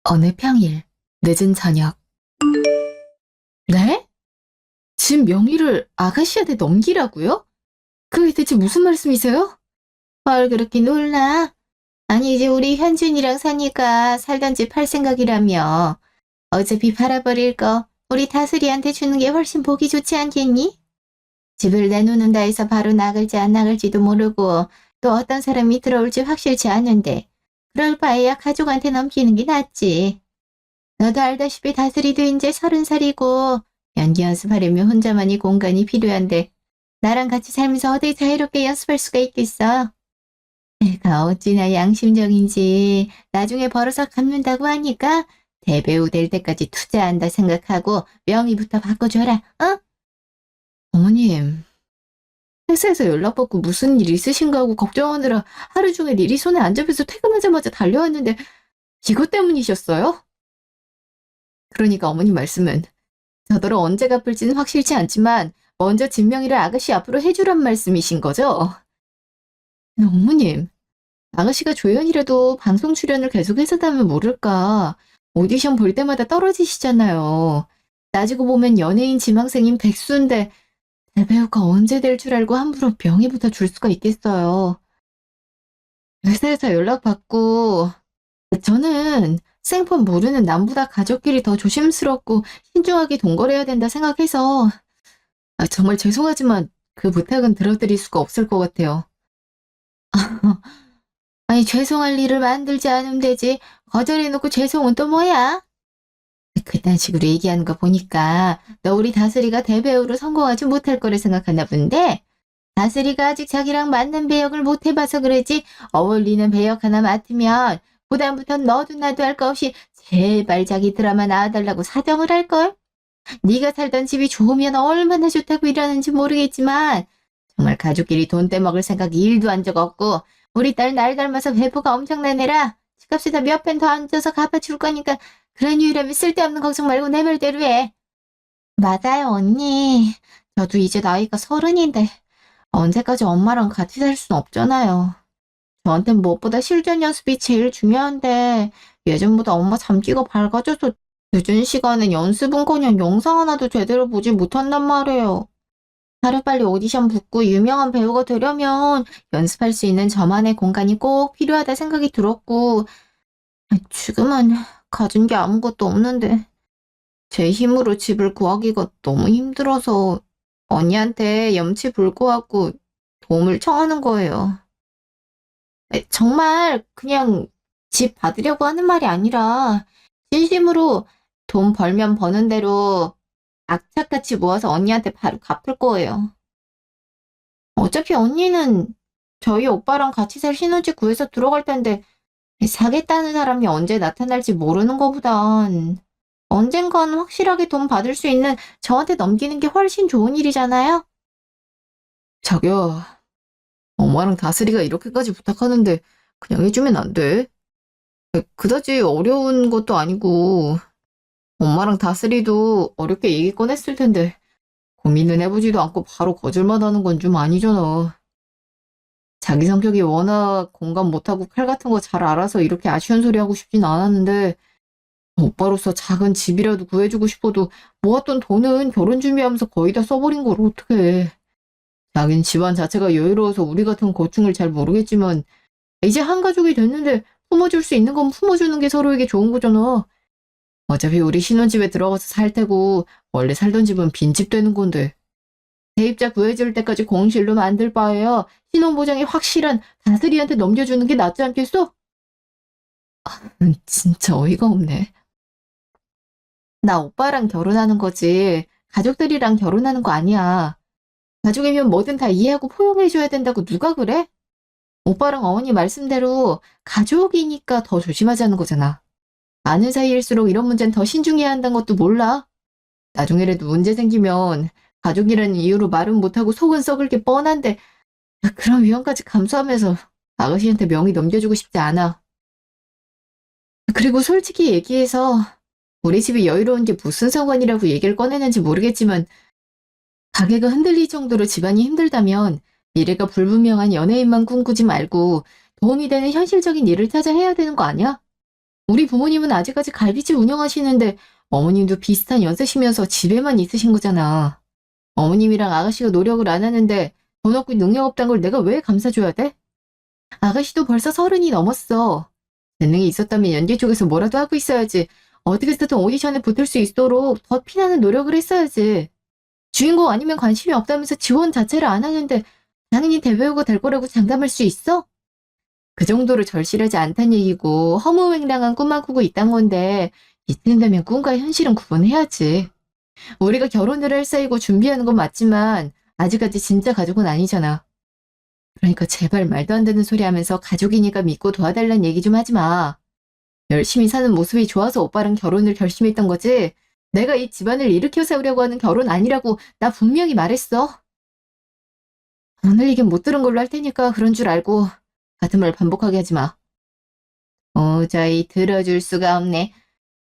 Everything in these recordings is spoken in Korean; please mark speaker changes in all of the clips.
Speaker 1: 어느 평일, 늦은 저녁. 네? 집 명의를 아가씨한테 넘기라고요? 그게 대체 무슨 말씀이세요? 뭘 그렇게 놀라? 아니, 이제 우리 현준이랑 사니까 살던 집 팔 생각이라며. 어차피 팔아버릴 거 우리 다슬이한테 주는 게 훨씬 보기 좋지 않겠니? 집을 내놓는다 해서 바로 나갈지 안 나갈지도 모르고 또 어떤 사람이 들어올지 확실치 않은데 그럴 바에야 가족한테 넘기는 게 낫지. 너도 알다시피 다슬이도 이제 30살이고 연기 연습하려면 혼자만의 공간이 필요한데 나랑 같이 살면서 어디 자유롭게 연습할 수가 있겠어. 내가 어찌나 양심적인지 나중에 벌어서 갚는다고 하니까 대배우 될 때까지 투자한다 생각하고 명의부터 바꿔줘라. 어? 어머님, 회사에서 연락받고 무슨 일 있으신가 하고 걱정하느라 하루 종일 일이 손에 안 잡혀서 퇴근하자마자 달려왔는데 이것 때문이셨어요? 그러니까 어머님 말씀은 저더러 언제 갚을지는 확실치 않지만 먼저 진명이를 아가씨 앞으로 해주란 말씀이신 거죠? 어머님, 아가씨가 조연이라도 방송 출연을 계속 했었다면 모를까. 오디션 볼 때마다 떨어지시잖아요. 따지고 보면 연예인 지망생인 백수인데 대배우가 언제 될 줄 알고 함부로 명의부터 줄 수가 있겠어요. 회사에서 연락받고 저는 생판 모르는 남보다 가족끼리 더 조심스럽고 신중하게 동거래해야 된다 생각해서 정말 죄송하지만 그 부탁은 들어드릴 수가 없을 것 같아요. 아니 죄송할 일을 만들지 않으면 되지. 거절해놓고 죄송은 또 뭐야? 그딴 식으로 얘기하는 거 보니까 너 우리 다슬이가 대배우로 성공하지 못할 거라 생각하나 본데 다슬이가 아직 자기랑 맞는 배역을 못 해봐서 그러지 어울리는 배역 하나 맡으면 그다음부턴 너도 나도 할 거 없이 제발 자기 드라마 나와달라고 사정을 할걸? 네가 살던 집이 좋으면 얼마나 좋다고 이러는지 모르겠지만 정말 가족끼리 돈 떼먹을 생각이 1도 한 적 없고 우리 딸 날 닮아서 배포가 엄청난 애라 집값에다 몇 펜 더 얹어서 갚아줄 거니까 그런 이유라면 쓸데없는 걱정 말고 내 말대로 해. 맞아요, 언니. 저도 이제 나이가 30인데 언제까지 엄마랑 같이 살 순 없잖아요. 저한텐 무엇보다 실전 연습이 제일 중요한데 예전보다 엄마 잠기가 밝아져서 늦은 시간엔 연습은커녕 영상 하나도 제대로 보지 못한단 말이에요. 하루빨리 오디션 붙고 유명한 배우가 되려면 연습할 수 있는 저만의 공간이 꼭 필요하다 생각이 들었고 지금은 가진 게 아무것도 없는데 제 힘으로 집을 구하기가 너무 힘들어서 언니한테 염치불구하고 도움을 청하는 거예요. 정말 그냥 집 받으려고 하는 말이 아니라 진심으로 돈 벌면 버는 대로 악착같이 모아서 언니한테 바로 갚을 거예요. 어차피 언니는 저희 오빠랑 같이 살 신혼집 구해서 들어갈 텐데 사겠다는 사람이 언제 나타날지 모르는 거보단 언젠간 확실하게 돈 받을 수 있는 저한테 넘기는 게 훨씬 좋은 일이잖아요? 자기야, 엄마랑 다슬이가 이렇게까지 부탁하는데 그냥 해주면 안 돼? 그다지 어려운 것도 아니고 엄마랑 다슬이도 어렵게 얘기 꺼냈을 텐데 고민은 해보지도 않고 바로 거절만 하는 건 좀 아니잖아. 자기 성격이 워낙 공감 못하고 칼 같은 거 잘 알아서 이렇게 아쉬운 소리 하고 싶진 않았는데 오빠로서 작은 집이라도 구해주고 싶어도 모았던 돈은 결혼 준비하면서 거의 다 써버린 걸 어떡해. 자긴 집안 자체가 여유로워서 우리 같은 고충을 잘 모르겠지만 이제 한 가족이 됐는데 품어줄 수 있는 건 품어주는 게 서로에게 좋은 거잖아. 어차피 우리 신혼집에 들어가서 살 테고 원래 살던 집은 빈집 되는 건데 세입자 구해줄 때까지 공실로 만들 바에야 신혼보장이 확실한 다스리한테 넘겨주는 게 낫지 않겠어? 진짜 어이가 없네. 나 오빠랑 결혼하는 거지 가족들이랑 결혼하는 거 아니야. 가족이면 뭐든 다 이해하고 포용해줘야 된다고 누가 그래? 오빠랑 어머니 말씀대로 가족이니까 더 조심하자는 거잖아. 아는 사이일수록 이런 문제는 더 신중해야 한다는 것도 몰라? 나중에라도 문제 생기면 가족이라는 이유로 말은 못하고 속은 썩을 게 뻔한데 그런 위험까지 감수하면서 아가씨한테 명의 넘겨주고 싶지 않아. 그리고 솔직히 얘기해서 우리 집이 여유로운 게 무슨 상관이라고 얘기를 꺼내는지 모르겠지만 가게가 흔들릴 정도로 집안이 힘들다면 미래가 불분명한 연예인만 꿈꾸지 말고 도움이 되는 현실적인 일을 찾아 해야 되는 거 아니야? 우리 부모님은 아직까지 갈비집 운영하시는데 어머님도 비슷한 연세시면서 집에만 있으신 거잖아. 어머님이랑 아가씨가 노력을 안 하는데 돈 없고 능력 없단 걸 내가 왜 감싸줘야 돼? 아가씨도 벌써 30이 넘었어. 재능이 있었다면 연기 쪽에서 뭐라도 하고 있어야지. 어떻게 해서든 오디션에 붙을 수 있도록 더 피나는 노력을 했어야지. 주인공 아니면 관심이 없다면서 지원 자체를 안 하는데 당연히 대배우가 될 거라고 장담할 수 있어? 그 정도로 절실하지 않단 얘기고 허무맹랑한 꿈만 꾸고 있단 건데 이쯤 되면 꿈과 현실은 구분해야지. 우리가 결혼을 할 사이고 준비하는 건 맞지만 아직까지 진짜 가족은 아니잖아. 그러니까 제발 말도 안 되는 소리 하면서 가족이니까 믿고 도와달란 얘기 좀 하지 마. 열심히 사는 모습이 좋아서 오빠랑 결혼을 결심했던 거지. 내가 이 집안을 일으켜 세우려고 하는 결혼 아니라고 나 분명히 말했어. 오늘 얘기 못 들은 걸로 할 테니까 그런 줄 알고 같은 말 반복하게 하지 마. 도저히 들어줄 수가 없네.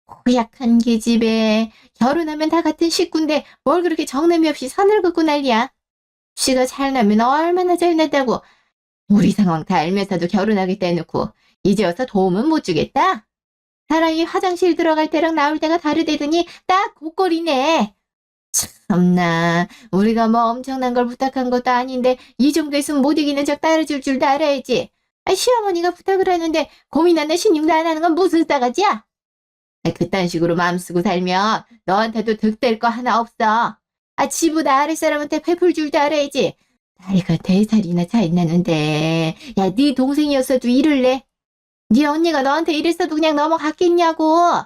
Speaker 1: 고약한 계집애. 결혼하면 다 같은 식구인데 뭘 그렇게 정남이 없이 선을 긋고 난리야. 씨가 잘나면 얼마나 잘났다고. 우리 상황 다 알면서도 결혼하겠다 해놓고 이제 와서 도움은 못 주겠다. 사람이 화장실 들어갈 때랑 나올 때가 다르대더니 딱 곧거리네. 참나, 우리가 뭐 엄청난 걸 부탁한 것도 아닌데 이 정도 있으면 못 이기는 척 따라줄 줄도 알아야지. 시어머니가 부탁을 하는데 고민하는 신용도 안 하는 건 무슨 싸가지야? 그딴 식으로 마음 쓰고 살면 너한테도 득될 거 하나 없어. 지보다 아랫사람한테 베풀 줄도 알아야지. 나이가 4살이나 차이 나는데 야, 네 동생이었어도 이럴래? 네 언니가 너한테 이랬어도 그냥 넘어갔겠냐고.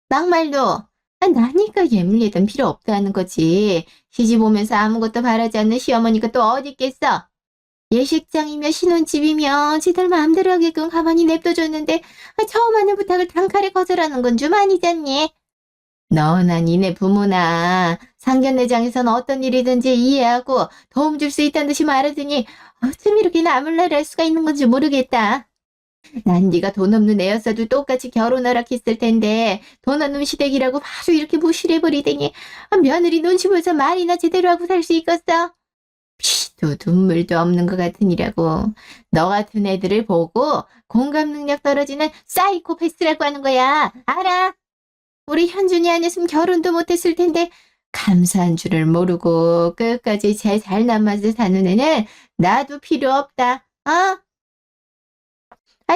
Speaker 1: 막말로 나니까 예물예단 필요 없다는 거지. 시집 오면서 아무것도 바라지 않는 시어머니가 또 어디 있겠어. 예식장이며 신혼집이며 지들 마음대로 하게끔 가만히 냅둬줬는데 처음 하는 부탁을 단칼에 거절하는 건 좀 아니잖니. 너나 니네 부모나 상견례장에선 어떤 일이든지 이해하고 도움 줄 수 있다는 듯이 말하더니 어쩜 이렇게 남을 나를 할 수가 있는 건지 모르겠다. 난 네가 돈 없는 애였어도 똑같이 결혼하라 했을 텐데 돈 없는 시댁이라고 바로 이렇게 무시를 해버리더니 며느리 눈치 보여서 말이나 제대로 하고 살 수 있겠어? 피도 눈물도 없는 것 같으니라고. 너 같은 애들을 보고 공감 능력 떨어지는 사이코패스라고 하는 거야. 알아? 우리 현준이 아니었으면 결혼도 못했을 텐데 감사한 줄을 모르고 끝까지 제 잘난 맛을 사는 애는 나도 필요 없다. 어?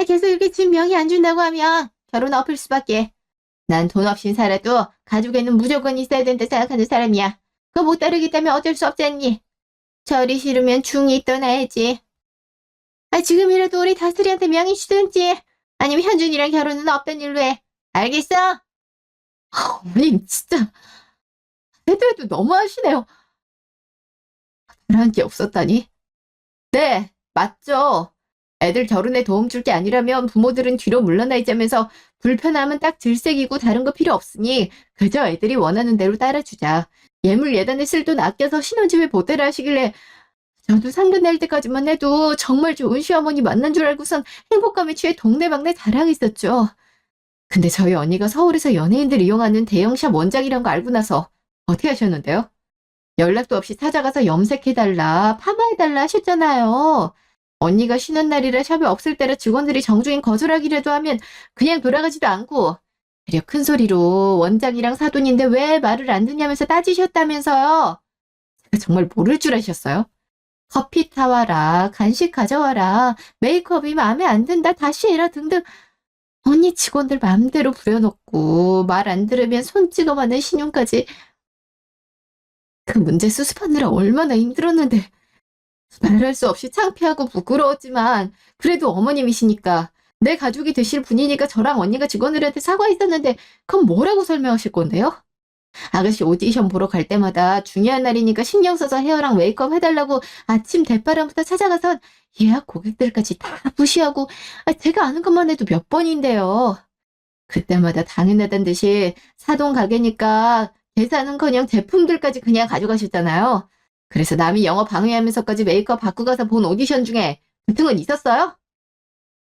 Speaker 1: 계속 이렇게 집 명의 안 준다고 하면 결혼 엎을 수밖에. 난 돈 없인 살아도 가족에는 무조건 있어야 된다 생각하는 사람이야. 그거 못 따르겠다면 어쩔 수 없잖니. 저리 싫으면 중이 떠나야지. 지금이라도 우리 다슬이한테 명의 주든지 아니면 현준이랑 결혼은 없던 일로 해. 알겠어? 어머님 진짜 해도 너무하시네요. 그런 게 없었다니? 네, 맞죠. 애들 결혼에 도움 줄 게 아니라면 부모들은 뒤로 물러나 있자면서 불편함은 딱 질색이고 다른 거 필요 없으니 그저 애들이 원하는 대로 따라주자. 예물 예단에 쓸 돈 아껴서 신혼집에 보태라 하시길래 저도 상견 날 때까지만 해도 정말 좋은 시어머니 만난 줄 알고선 행복감에 취해 동네방네 자랑했었죠. 근데 저희 언니가 서울에서 연예인들 이용하는 대형샵 원장이란 거 알고 나서 어떻게 하셨는데요? 연락도 없이 찾아가서 염색해달라, 파마해달라 하셨잖아요. 언니가 쉬는 날이라 샵에 없을 때라 직원들이 정중히 거절하기라도 하면 그냥 돌아가지도 않고 되려 큰 소리로 원장이랑 사돈인데 왜 말을 안 듣냐면서 따지셨다면서요. 제가 정말 모를 줄 아셨어요? 커피 타와라, 간식 가져와라, 메이크업이 마음에 안 든다, 다시 해라 등등 언니 직원들 마음대로 부려놓고 말 안 들으면 손 찍어맞는 신용까지. 그 문제 수습하느라 얼마나 힘들었는데 말할 수 없이 창피하고 부끄러웠지만 그래도 어머님이시니까 내 가족이 되실 분이니까 저랑 언니가 직원들한테 사과했었는데 그건 뭐라고 설명하실 건데요? 아가씨 오디션 보러 갈 때마다 중요한 날이니까 신경 써서 헤어랑 메이크업 해달라고 아침 대바람부터 찾아가서 예약 고객들까지 다 무시하고 제가 아는 것만 해도 몇 번인데요. 그때마다 당연하단 듯이 사돈 가게니까 계산은커녕 제품들까지 그냥 가져가셨잖아요. 그래서 남이 영업 방해하면서까지 메이크업 받고 가서 본 오디션 중에 같은 건 있었어요?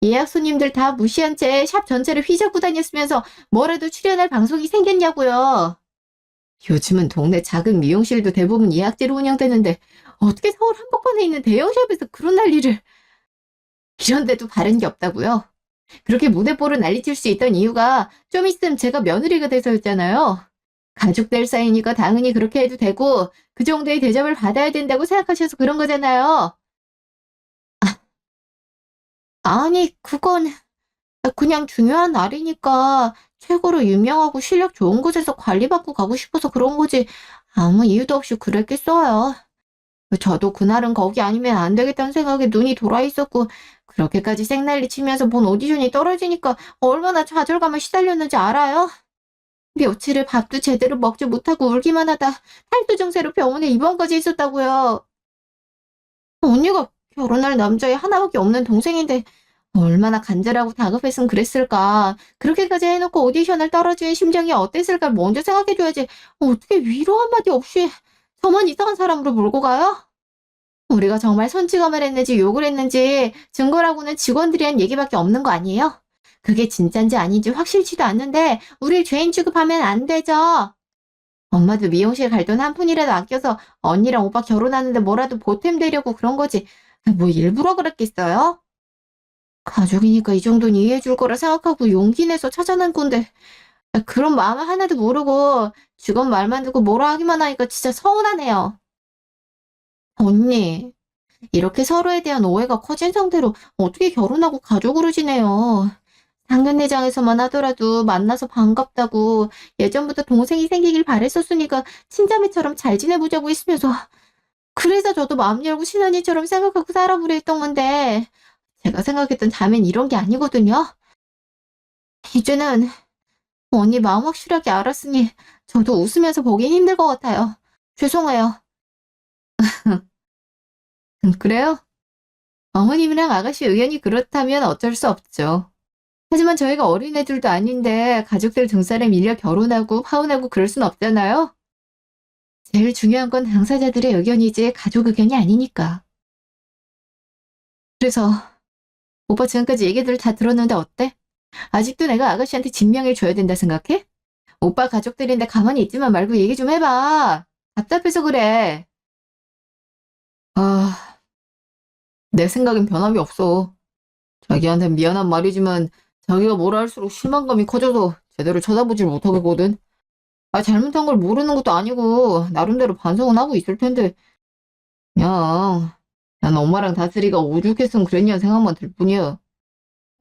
Speaker 1: 예약 손님들 다 무시한 채 샵 전체를 휘젓고 다녔으면서 뭐라도 출연할 방송이 생겼냐고요. 요즘은 동네 작은 미용실도 대부분 예약제로 운영되는데 어떻게 서울 한복판에 있는 대형샵에서 그런 난리를. 이런데도 바른 게 없다고요? 그렇게 무대뽀를 난리칠 수 있던 이유가 좀 있으면 제가 며느리가 돼서였잖아요. 가족 될 사이니까 당연히 그렇게 해도 되고 그 정도의 대접을 받아야 된다고 생각하셔서 그런 거잖아요. 아니, 그건 그냥 중요한 날이니까 최고로 유명하고 실력 좋은 곳에서 관리받고 가고 싶어서 그런 거지. 아무 이유도 없이 그랬겠어요. 저도 그날은 거기 아니면 안 되겠다는 생각에 눈이 돌아 있었고, 그렇게까지 생난리 치면서 본 오디션이 떨어지니까 얼마나 좌절감을 시달렸는지 알아요? 며칠을 밥도 제대로 먹지 못하고 울기만 하다 탈도 증세로 병원에 입원까지 했었다고요. 언니가 결혼할 남자애 하나밖에 없는 동생인데 얼마나 간절하고 다급했으면 그랬을까. 그렇게까지 해놓고 오디션을 떨어진 심정이 어땠을까 먼저 생각해줘야지. 어떻게 위로 한마디 없이 저만 이상한 사람으로 몰고 가요? 우리가 정말 손찌검을 했는지 욕을 했는지 증거라고는 직원들이 한 얘기밖에 없는 거 아니에요? 그게 진짠지 아닌지 확실치도 않는데 우릴 죄인 취급하면 안 되죠. 엄마도 미용실 갈 돈 한 푼이라도 아껴서 언니랑 오빠 결혼하는데 뭐라도 보탬 되려고 그런 거지. 뭐 일부러 그랬겠어요? 가족이니까 이 정도는 이해해 줄 거라 생각하고 용기 내서 찾아낸 건데 그런 마음 하나도 모르고 직원 말만 듣고 뭐라 하기만 하니까 진짜 서운하네요. 언니, 이렇게 서로에 대한 오해가 커진 상태로 어떻게 결혼하고 가족으로 지내요? 상견례장에서만 하더라도 만나서 반갑다고 예전부터 동생이 생기길 바랬었으니까 친자매처럼 잘 지내보자고 했으면서 그래서 저도 마음 열고 친언니처럼 생각하고 살아보려 했던 건데 제가 생각했던 자매는 이런 게 아니거든요. 이제는 언니 마음 확실하게 알았으니 저도 웃으면서 보긴 힘들 것 같아요. 죄송해요. 그래요? 어머님이랑 아가씨 의견이 그렇다면 어쩔 수 없죠. 하지만 저희가 어린애들도 아닌데 가족들 등살에 밀려 결혼하고 파혼하고 그럴 순 없잖아요. 제일 중요한 건 당사자들의 의견이지 가족 의견이 아니니까. 그래서 오빠 지금까지 얘기들 다 들었는데 어때? 아직도 내가 아가씨한테 진명을 줘야 된다 생각해? 오빠 가족들인데 가만히 있지만 말고 얘기 좀 해봐. 답답해서 그래. 아, 내 생각엔 변함이 없어. 자기한텐 미안한 말이지만 자기가 뭐라 할수록 실망감이 커져서 제대로 쳐다보질 못하거든. 아, 잘못한 걸 모르는 것도 아니고 나름대로 반성은 하고 있을 텐데 그냥 난 엄마랑 다스리가 오죽했으면 그랬냐 생각만 들 뿐이야.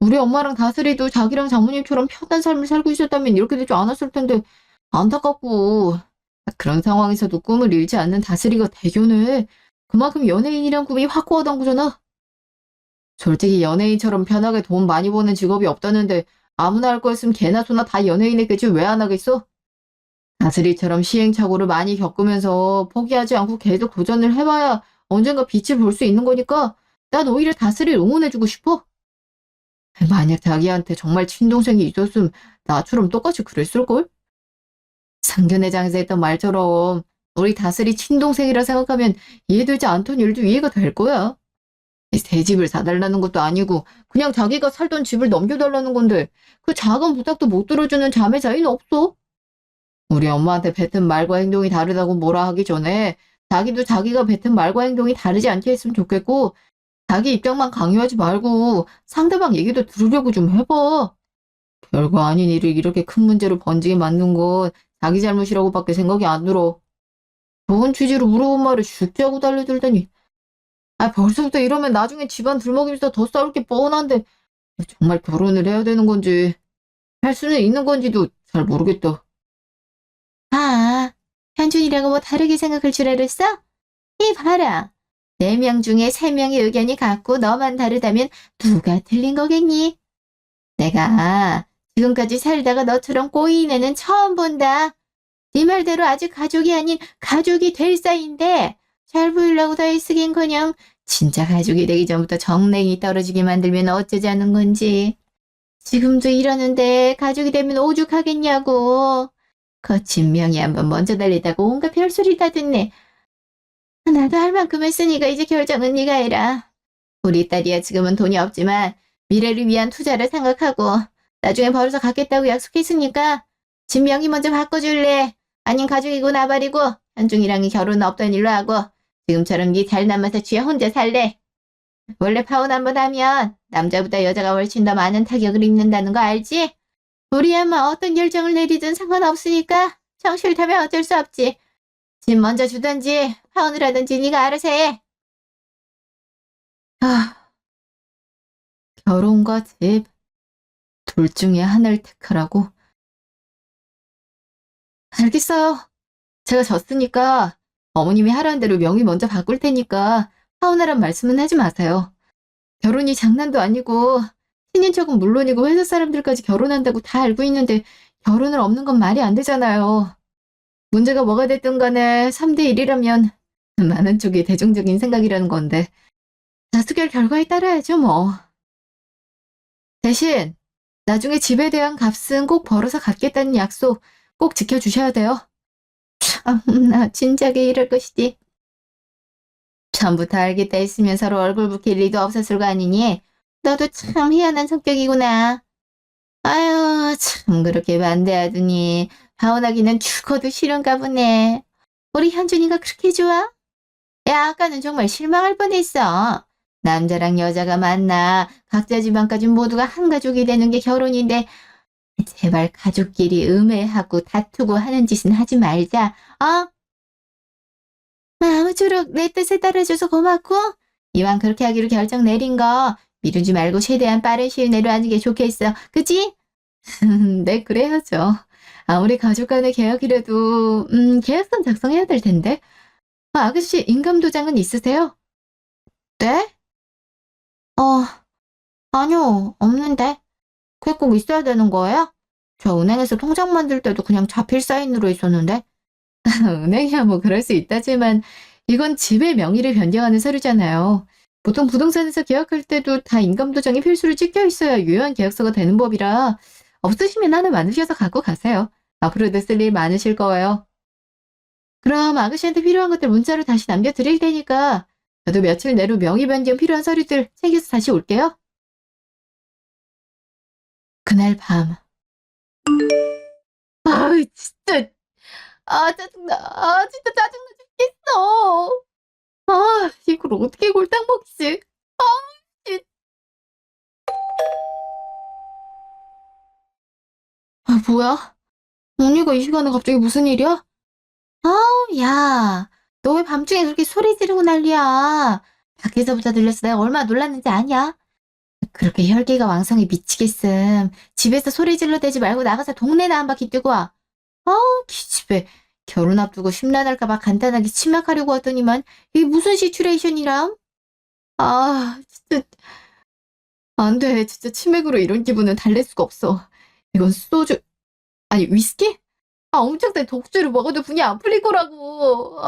Speaker 1: 우리 엄마랑 다스리도 자기랑 장모님처럼 편한 삶을 살고 있었다면 이렇게 되지 않았을 텐데 안타깝고 그런 상황에서도 꿈을 잃지 않는 다스리가 대견해. 그만큼 연예인이란 꿈이 확고하단 거잖아. 솔직히 연예인처럼 편하게 돈 많이 버는 직업이 없다는데 아무나 할 거였으면 개나 소나 다 연예인이겠지 왜 안 하겠어? 다스리처럼 시행착오를 많이 겪으면서 포기하지 않고 계속 도전을 해봐야 언젠가 빛을 볼 수 있는 거니까 난 오히려 다스리를 응원해주고 싶어. 만약 자기한테 정말 친동생이 있었으면 나처럼 똑같이 그랬을걸? 상견례장에서 했던 말처럼 우리 다스리 친동생이라 생각하면 이해되지 않던 일도 이해가 될 거야. 새 집을 사달라는 것도 아니고 그냥 자기가 살던 집을 넘겨달라는 건데 그 작은 부탁도 못 들어주는 자매 사이는 없어. 우리 엄마한테 뱉은 말과 행동이 다르다고 뭐라 하기 전에 자기도 자기가 뱉은 말과 행동이 다르지 않게 했으면 좋겠고 자기 입장만 강요하지 말고 상대방 얘기도 들으려고 좀 해봐. 별거 아닌 일을 이렇게 큰 문제로 번지게 만든 건 자기 잘못이라고밖에 생각이 안 들어. 좋은 취지로 물어본 말을 죽지 하고 달려들다니. 아, 벌써부터 이러면 나중에 집안 들먹이면서 더 싸울 게 뻔한데 정말 결혼을 해야 되는 건지 할 수는 있는 건지도 잘 모르겠다. 아, 현준이라고 뭐 다르게 생각할 줄 알았어? 이 봐라. 4명 중에 3명의 의견이 같고 너만 다르다면 누가 틀린 거겠니? 내가 지금까지 살다가 너처럼 꼬이는 애는 처음 본다. 네 말대로 아직 가족이 아닌 가족이 될 사이인데 잘 보이려고 더 애쓰긴커녕 진짜 가족이 되기 전부터 정냉이 떨어지게 만들면 어쩌자는 건지. 지금도 이러는데 가족이 되면 오죽하겠냐고. 거친 명이 한번 먼저 달리다고 온갖 별소리 다 듣네. 나도 할 만큼 했으니까 이제 결정은 네가 해라. 우리 딸이야 지금은 돈이 없지만 미래를 위한 투자를 생각하고 나중에 벌어서 갚겠다고 약속했으니까 집 명의 먼저 바꿔줄래? 아님 가족이고 나발이고 현중이랑이 결혼은 없던 일로 하고 지금처럼 네 잘 남아서 쥐어 혼자 살래? 원래 파혼 한 번 하면 남자보다 여자가 훨씬 더 많은 타격을 입는다는 거 알지? 우리야 뭐 어떤 결정을 내리든 상관없으니까 정 싫다면 어쩔 수 없지. 집 먼저 주든지 파혼을 하든지 네가 알아서 해. 아, 결혼과 집 둘 중에 하나를 택하라고? 알겠어요. 제가 졌으니까 어머님이 하라는 대로 명의 먼저 바꿀 테니까 파혼하란 말씀은 하지 마세요. 결혼이 장난도 아니고 친인척은 물론이고 회사 사람들까지 결혼한다고 다 알고 있는데 결혼을 없는 건 말이 안 되잖아요. 문제가 뭐가 됐든 간에 3대 1이라면 많은 쪽이 대중적인 생각이라는 건데 다수결 결과에 따라야죠 뭐. 대신 나중에 집에 대한 값은 꼭 벌어서 갚겠다는 약속 꼭 지켜주셔야 돼요. 참나 진작에 이럴 것이지. 처음부터 알겠다 했으면 서로 얼굴 붉힐 리도 없었을 거 아니니? 너도 참 희한한 성격이구나. 아유 참 그렇게 반대하더니 파혼하기는 죽어도 싫은가 보네. 우리 현준이가 그렇게 좋아? 야 아까는 정말 실망할 뻔했어. 남자랑 여자가 만나 각자 집안까지 모두가 한 가족이 되는 게 결혼인데 제발 가족끼리 음해하고 다투고 하는 짓은 하지 말자. 어? 아무쪼록 내 뜻에 따라줘서 고맙고 이왕 그렇게 하기로 결정 내린 거 미루지 말고 최대한 빠른 시일 내로 하는 게 좋겠어. 그치? 네, 그래야죠. 아무리 가족 간의 계약이라도 계약서 작성해야 될 텐데. 아가씨 인감도장은 있으세요? 네? 어, 아니요, 없는데. 그게 꼭 있어야 되는 거예요? 저 은행에서 통장 만들 때도 그냥 자필 사인으로 있었는데. 은행이야 뭐 그럴 수 있다지만 이건 집의 명의를 변경하는 서류잖아요. 보통 부동산에서 계약할 때도 다 인감도장이 필수로 찍혀 있어야 유효한 계약서가 되는 법이라 없으시면 하나 만드셔서 갖고 가세요. 앞으로도 쓸 일 많으실 거예요. 그럼 아가씨한테 필요한 것들 문자로 다시 남겨드릴 테니까 저도 며칠 내로 명의 변경 필요한 서류들 챙겨서 다시 올게요. 그날 밤. 아우 진짜 짜증나. 진짜 짜증나 죽겠어. 이걸 어떻게 골탕 먹지? 진 뭐야? 언니가 이 시간에 갑자기 무슨 일이야? 야, 너 왜 밤중에 그렇게 소리 지르고 난리야? 밖에서부터 들렸어. 내가 얼마나 놀랐는지 아냐? 그렇게 혈기가 왕성해 미치겠음. 집에서 소리 질러대지 말고 나가서 동네나 한 바퀴 뛰고 와. 기집애. 결혼 앞두고 심란할까봐 간단하게 치맥하려고 왔더니만 이게 무슨 시츄레이션이람? 진짜 안 돼. 진짜 치맥으로 이런 기분은 달랠 수가 없어. 이건 소주, 아니 위스키? 엄청 센 독주를 먹어도 분이 안 풀릴 거라고.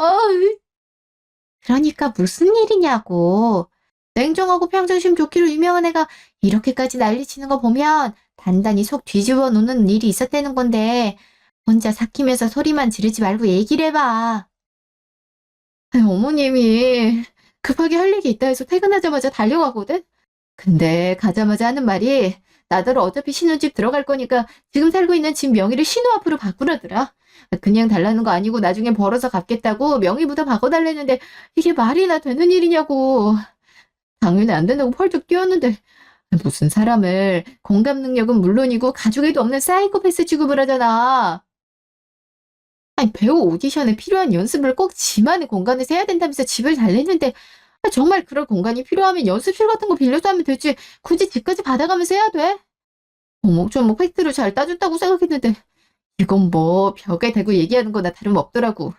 Speaker 1: 그러니까 무슨 일이냐고. 냉정하고 평정심 좋기로 유명한 애가 이렇게까지 난리치는 거 보면 단단히 속 뒤집어 놓는 일이 있었다는 건데 혼자 삭히면서 소리만 지르지 말고 얘기를 해봐. 아니, 어머님이 급하게 할 얘기 있다 해서 퇴근하자마자 달려가거든? 근데 가자마자 하는 말이 나더러 어차피 신혼집 들어갈 거니까 지금 살고 있는 집 명의를 신호 앞으로 바꾸라더라. 그냥 달라는 거 아니고 나중에 벌어서 갚겠다고 명의부터 바꿔달랬는데 이게 말이나 되는 일이냐고. 당연히 안 된다고 펄쩍 뛰었는데 무슨 사람을 공감 능력은 물론이고 가족에도 없는 사이코패스 취급을 하잖아. 아니 배우 오디션에 필요한 연습을 꼭 지만의 공간에서 해야 된다면서 집을 달랬는데 정말 그럴 공간이 필요하면 연습실 같은 거 빌려서 하면 되지 굳이 집까지 받아가면서 해야 돼? 오목조목 팩트로 잘 따졌다고 생각했는데 이건 뭐 벽에 대고 얘기하는 거나 다름없더라고.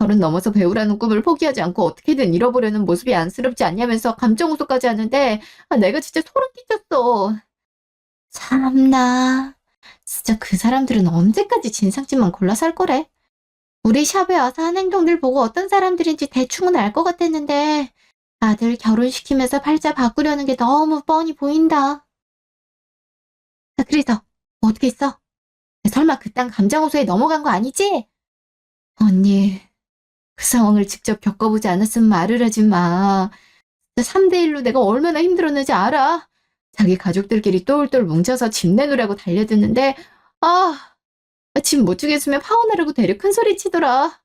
Speaker 1: 30 넘어서 배우라는 꿈을 포기하지 않고 어떻게든 잃어보려는 모습이 안쓰럽지 않냐면서 감정 호소까지 하는데 내가 진짜 소름 끼쳤어. 참나. 진짜 그 사람들은 언제까지 진상집만 골라 살 거래? 우리 샵에 와서 한 행동들 보고 어떤 사람들인지 대충은 알 것 같았는데 아들 결혼시키면서 팔자 바꾸려는 게 너무 뻔히 보인다. 그래서 어떻게 했어? 설마 그딴 감정 호소에 넘어간 거 아니지? 언니, 그 상황을 직접 겪어보지 않았으면 말을 하지 마. 3대1로 내가 얼마나 힘들었는지 알아? 자기 가족들끼리 똘똘 뭉쳐서 집 내놓으라고 달려드는데 집 못 주겠으면 파혼하라고 되려 큰 소리 치더라.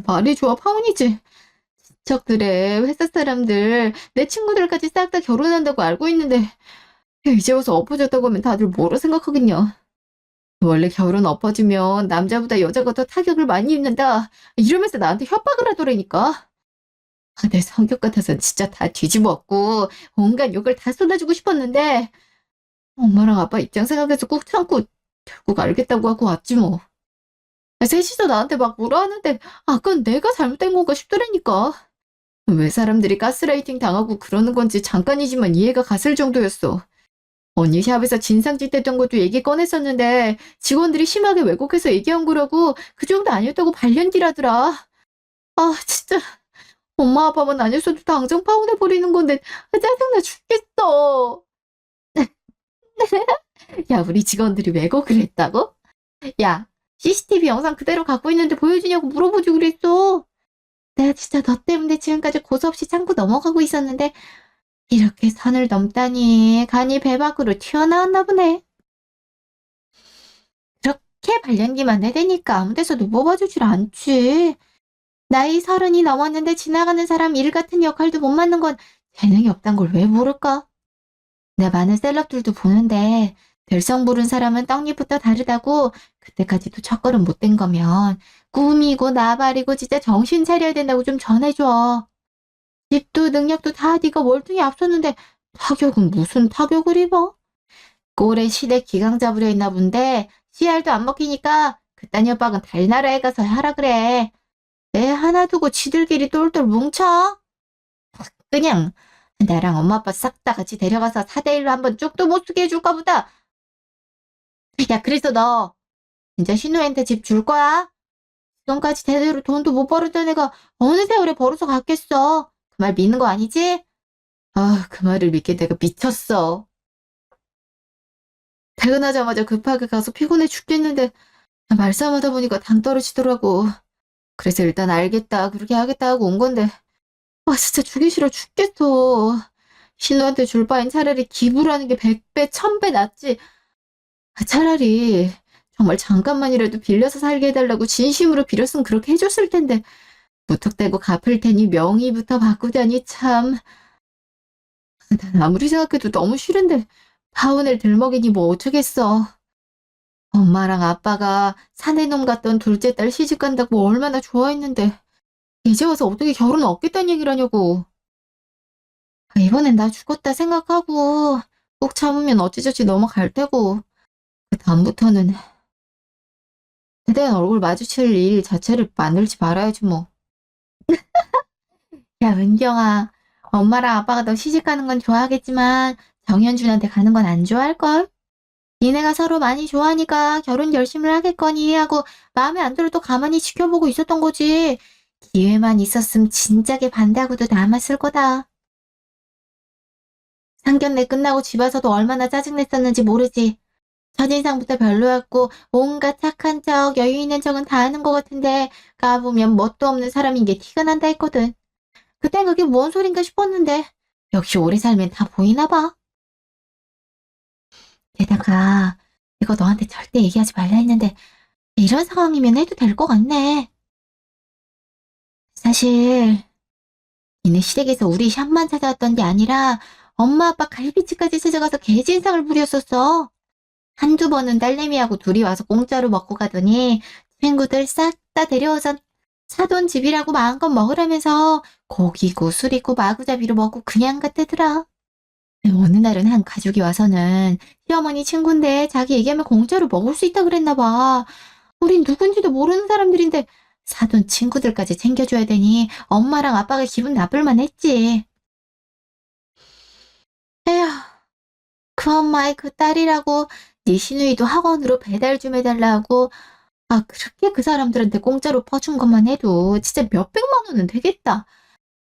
Speaker 1: 말이 좋아 파혼이지. 친척들의 회사 사람들, 내 친구들까지 싹 다 결혼한다고 알고 있는데 이제 와서 엎어졌다고 하면 다들 뭐라 생각하겠냐. 원래 결혼 엎어지면 남자보다 여자가 더 타격을 많이 입는다. 이러면서 나한테 협박을 하더라니까. 내 성격 같아선 진짜 다 뒤집어 엎고 온갖 욕을 다 쏟아주고 싶었는데 엄마랑 아빠 입장 생각해서 꾹 참고 결국 알겠다고 하고 왔지 뭐. 셋이서 나한테 막 뭐라 하는데 그건 내가 잘못된 건가 싶더라니까. 왜 사람들이 가스라이팅 당하고 그러는 건지 잠깐이지만 이해가 갔을 정도였어. 언니 샵에서 진상짓했던 것도 얘기 꺼냈었는데 직원들이 심하게 왜곡해서 얘기한 거라고 그 정도 아니었다고 발견기라더라. 진짜 엄마 아빠만 아니었어도 당장 파혼해버리는 건데 짜증나 죽겠어. 야, 우리 직원들이 왜곡을 했다고? 야, CCTV 영상 그대로 갖고 있는데 보여주냐고 물어보지 그랬어. 내가 진짜 너 때문에 지금까지 고소 없이 참고 넘어가고 있었는데 이렇게 선을 넘다니 간이 배 밖으로 튀어나왔나 보네. 그렇게 발연기만 해대니까 아무 데서도 뽑아주질 않지. 나이 30이 넘었는데 지나가는 사람 일 같은 역할도 못 맡는 건 재능이 없단 걸 왜 모를까? 내 많은 셀럽들도 보는데 될성 부른 사람은 떡잎부터 다르다고. 그때까지도 첫걸음 못 된 거면 꿈이고 나발이고 진짜 정신 차려야 된다고 좀 전해줘. 집도 능력도 다 네가 월등히 앞섰는데 타격은 무슨 타격을 입어? 꼴에 시댁 기강 잡으려 했나 본데 씨알도 안 먹히니까 그딴 협박은 달나라에 가서 하라 그래. 애 하나 두고 지들끼리 똘똘 뭉쳐? 그냥 나랑 엄마 아빠 싹 다 같이 데려가서 4대1로 한번 쪽도 못 쓰게 해줄까 보다. 야, 그래서 너 진짜 신우한테 집 줄 거야? 지금까지 제대로 돈도 못 벌었던 애가 어느 세월에 벌어서 갔겠어. 그 말 믿는 거 아니지? 그 말을 믿게 내가 미쳤어. 퇴근하자마자 급하게 가서 피곤해 죽겠는데 말싸움하다 보니까 당 떨어지더라고. 그래서 일단 알겠다, 그렇게 하겠다 하고 온 건데 진짜 주기 싫어 죽겠어. 신우한테 줄 바엔 차라리 기부를 하는 게 100배, 1000배 낫지. 차라리 정말 잠깐만이라도 빌려서 살게 해달라고 진심으로 빌었으면 그렇게 해줬을 텐데 무턱대고 갚을 테니 명의부터 바꾸자니 참. 난 아무리 생각해도 너무 싫은데 파혼을 들먹이니 뭐 어쩌겠어. 엄마랑 아빠가 사내놈 같던 둘째 딸 시집 간다고 얼마나 좋아했는데 이제 와서 어떻게 결혼 없겠다는 얘기를 하냐고. 이번엔 나 죽었다 생각하고 꼭 참으면 어찌저찌 넘어갈 테고 그 다음부터는 최대한 얼굴 마주칠 일 자체를 만들지 말아야지 뭐. 야, 은경아. 엄마랑 아빠가 너 시집 가는 건 좋아하겠지만 정현준한테 가는 건 안 좋아할걸? 니네가 서로 많이 좋아하니까 결혼 결심을 하겠거니 하고 마음에 안 들어도 가만히 지켜보고 있었던 거지. 기회만 있었음 진작에 반대하고도 남았을 거다. 상견례 끝나고 집 와서도 얼마나 짜증냈었는지 모르지. 첫인상부터 별로였고 온갖 착한 척, 여유 있는 척은 다 하는 것 같은데 까보면 뭣도 없는 사람인 게 티가 난다 했거든. 그땐 그게 뭔 소린가 싶었는데 역시 오래 살면 다 보이나 봐. 게다가 이거 너한테 절대 얘기하지 말라 했는데 이런 상황이면 해도 될 것 같네. 사실 니네 시댁에서 우리 샵만 찾아왔던 게 아니라 엄마 아빠 갈비집까지 찾아가서 개진상을 부렸었어. 한두 번은 딸내미하고 둘이 와서 공짜로 먹고 가더니 친구들 싹 다 데려와서 사돈 집이라고 마음껏 먹으라면서 고기고 술이고 마구잡이로 먹고 그냥 갔대더라. 어느 날은 한 가족이 와서는 시어머니 친구인데 자기 얘기하면 공짜로 먹을 수 있다 그랬나 봐. 우린 누군지도 모르는 사람들인데 사돈 친구들까지 챙겨줘야 되니 엄마랑 아빠가 기분 나쁠만 했지. 에휴, 그 엄마의 그 딸이라고 네 시누이도 학원으로 배달 좀 해달라고. 그렇게 그 사람들한테 공짜로 퍼준 것만 해도 진짜 몇백만 원은 되겠다.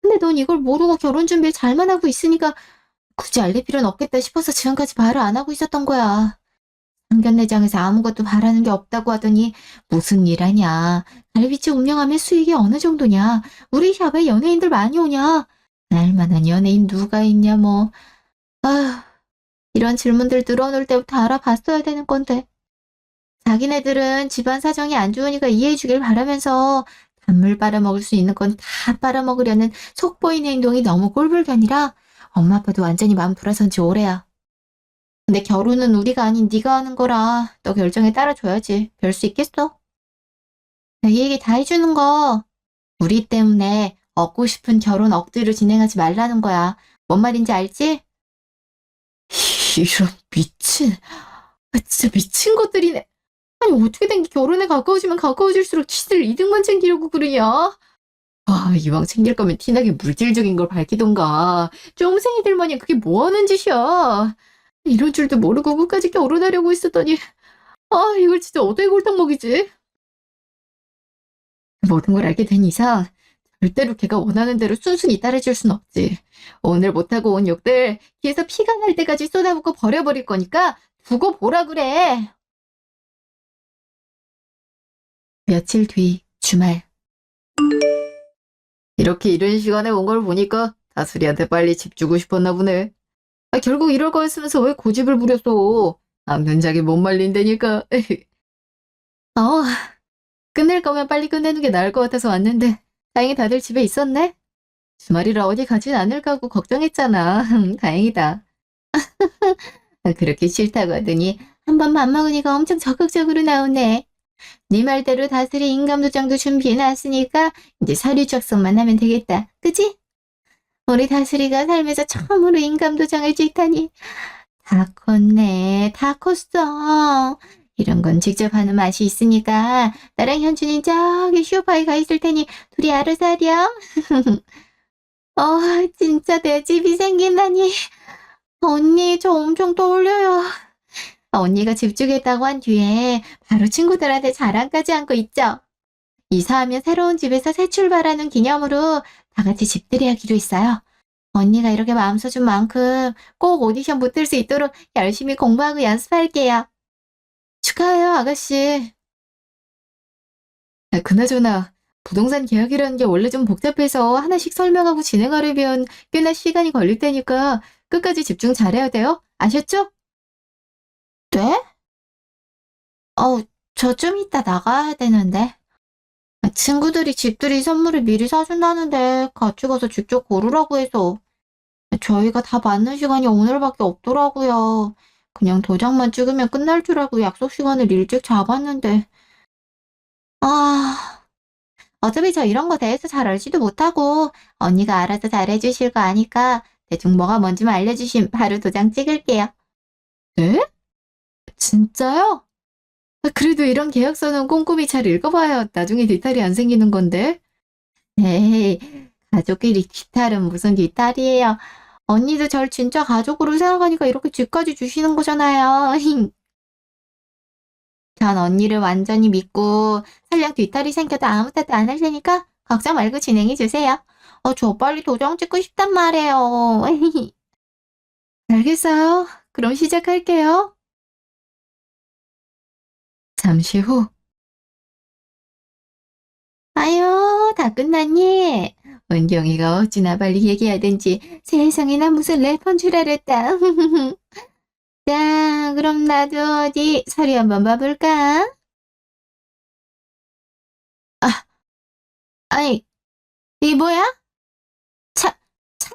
Speaker 1: 근데 넌 이걸 모르고 결혼 준비를 잘만 하고 있으니까 굳이 알릴 필요는 없겠다 싶어서 지금까지 말을 안 하고 있었던 거야. 상견례장에서 아무것도 바라는 게 없다고 하더니 무슨 일 하냐. 갈비집 운영하면 수익이 어느 정도냐. 우리 샵에 연예인들 많이 오냐. 날만한 연예인 누가 있냐 뭐. 이런 질문들 들어놓을 때부터 알아봤어야 되는 건데. 자기네들은 집안 사정이 안 좋으니까 이해해주길 바라면서 단물 빨아먹을 수 있는 건 다 빨아먹으려는 속보이는 행동이 너무 꼴불견이라 엄마 아빠도 완전히 마음 돌아선 지 오래야. 근데 결혼은 우리가 아닌 네가 하는 거라 너 결정에 따라줘야지. 별 수 있겠어? 이 얘기 다 해주는 거 우리 때문에 얻고 싶은 결혼 억지로 진행하지 말라는 거야. 뭔 말인지 알지? 이런 미친, 진짜 미친 것들이네. 아니 어떻게 된 게 결혼에 가까워지면 가까워질수록 지들 이득만 챙기려고 그러냐? 이왕 챙길 거면 티나게 물질적인 걸 밝히던가. 쫌생이들 마냥 그게 뭐 하는 짓이야. 이런 줄도 모르고 끝까지 결혼하려고 했었더니 이걸 진짜 어떻게 골탕 먹이지? 모든 걸 알게 된 이상 절대로 걔가 원하는 대로 순순히 따라줄 순 없지. 오늘 못하고 온 욕들 귀에서 피가 날 때까지 쏟아붓고 버려버릴 거니까 두고 보라 그래. 며칠 뒤 주말. 이렇게 이른 시간에 온 걸 보니까 다슬이한테 빨리 집 주고 싶었나 보네. 결국 이럴 거였으면서 왜 고집을 부렸어. 남편작이 못 말린다니까. 끝낼 거면 빨리 끝내는 게 나을 것 같아서 왔는데 다행히 다들 집에 있었네. 주말이라 어디 가진 않을까 하고 걱정했잖아. 다행이다. 그렇게 싫다고 하더니 한 번 밥 먹으니까 엄청 적극적으로 나오네. 네 말대로 다슬이 인감도장도 준비해놨으니까 이제 서류 작성만 하면 되겠다. 그치? 우리 다슬이가 살면서 처음으로 인감도장을 찍다니. 다 컸네. 다 컸어. 이런 건 직접 하는 맛이 있으니까 나랑 현준이 저기 쇼파에 가 있을 테니 둘이 알아서 하렴. 진짜 내 집이 생긴다니. 언니 저 엄청 떠올려요. 언니가 집 주겠다고 한 뒤에 바로 친구들한테 자랑까지 한 거 있죠. 이사하면 새로운 집에서 새 출발하는 기념으로 다 같이 집들이 하기로 했어요. 언니가 이렇게 마음 써준 만큼 꼭 오디션 붙을 수 있도록 열심히 공부하고 연습할게요. 축하해요, 아가씨. 그나저나 부동산 계약이라는 게 원래 좀 복잡해서 하나씩 설명하고 진행하려면 꽤나 시간이 걸릴 테니까 끝까지 집중 잘해야 돼요. 아셨죠? 네? 저 좀 이따 나가야 되는데. 친구들이 집들이 선물을 미리 사준다는데 같이 가서 직접 고르라고 해서. 저희가 다 맞는 시간이 오늘밖에 없더라고요. 그냥 도장만 찍으면 끝날 줄 알고 약속 시간을 일찍 잡았는데. 어차피 저 이런 거 대해서 잘 알지도 못하고 언니가 알아서 잘해주실 거 아니까 대충 뭐가 뭔지만 알려주시면 바로 도장 찍을게요. 네? 진짜요? 그래도 이런 계약서는 꼼꼼히 잘 읽어봐야 나중에 뒤탈이 안 생기는 건데. 에이, 가족끼리 뒤탈은 무슨 뒤탈이에요. 언니도 절 진짜 가족으로 생각하니까 이렇게 집까지 주시는 거잖아요. 전 언니를 완전히 믿고 설령 뒤탈이 생겨도 아무 뜻도 안 할 테니까 걱정 말고 진행해주세요. 저 빨리 도장 찍고 싶단 말이에요. 알겠어요. 그럼 시작할게요. 잠시 후. 아유, 다 끝났니? 은경이가 어찌나 빨리 얘기하든지 세상에나 무슨 래퍼인 줄 알았다. 자, 그럼 나도 어디 서류 한번 봐볼까? 아니, 이 뭐야? 차, 차,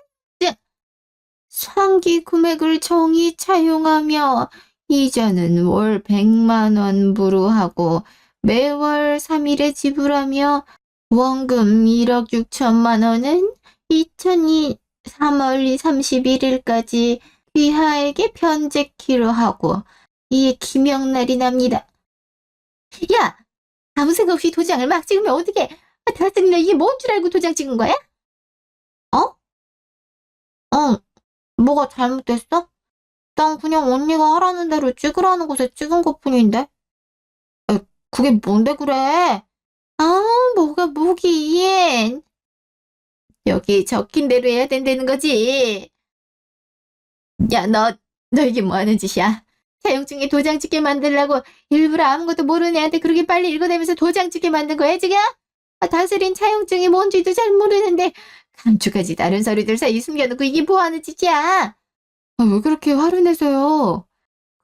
Speaker 1: 상기 금액을 정의 차용하며 이자는 월 100만 원 부루하고 매월 3일에 지불하며 원금 1억 6천만 원은 2002 3월 31일까지 귀하에게 편제키로 하고 이에 기명날이 납니다. 야! 아무 생각 없이 도장을 막 찍으면 어떡해? 다스리나 이게 뭔 줄 알고 도장 찍은 거야? 뭐가 잘못됐어? 난 그냥 언니가 하라는 대로 찍으라는 곳에 찍은 것뿐인데. 그게 뭔데 그래? 뭐가 뭐긴. 여기 적힌 대로 해야 된다는 거지. 야, 너 이게 뭐 하는 짓이야? 사용 중에 도장 찍게 만들라고 일부러 아무것도 모르는 애한테 그렇게 빨리 읽어내면서 도장 찍게 만든 거야, 지금? 다스린 차용증이 뭔지도 잘 모르는데 감쪽같이 다른 서류들 사이 숨겨놓고 이게 뭐 하는 짓이야? 왜 그렇게 화를 내세요?